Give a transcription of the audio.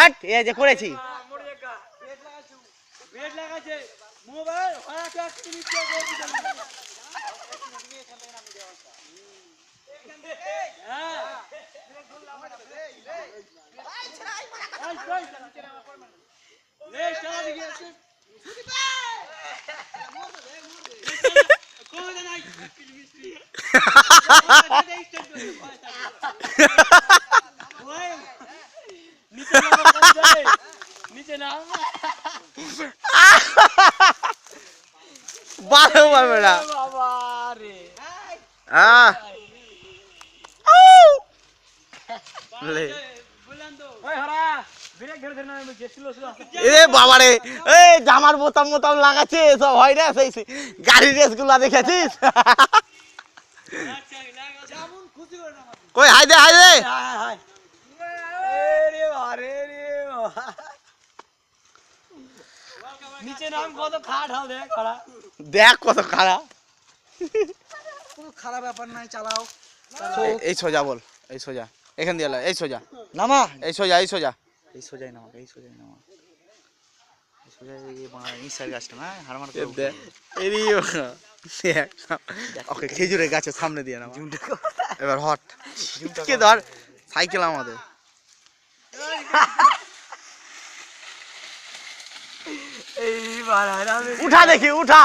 হাট এই যে করেছি বারো পারবে না বাবারে এই জামার বোতাম মোতাম লাগাচ্ছে সব হয় না সেই গাড়ির রেস গুলা দেখেছিস কই হাই দে নিচে নাম কত খাট হাল দেখ খাড়া দেখ কত খারাপ কোনো খারাপ ব্যাপার নাই চালাও এই সোজা বল এই সোজা এখান দিয়ে এই সোজা নামা এই সোজা এই সোজাই নামা এই সোজাই ইসার গাছটা না হারমান ওকে খেজুরের গাছের সামনে দিয়ে নামা এবার হট কে ধর সাইকেল আমাদের উঠা দেখি উঠা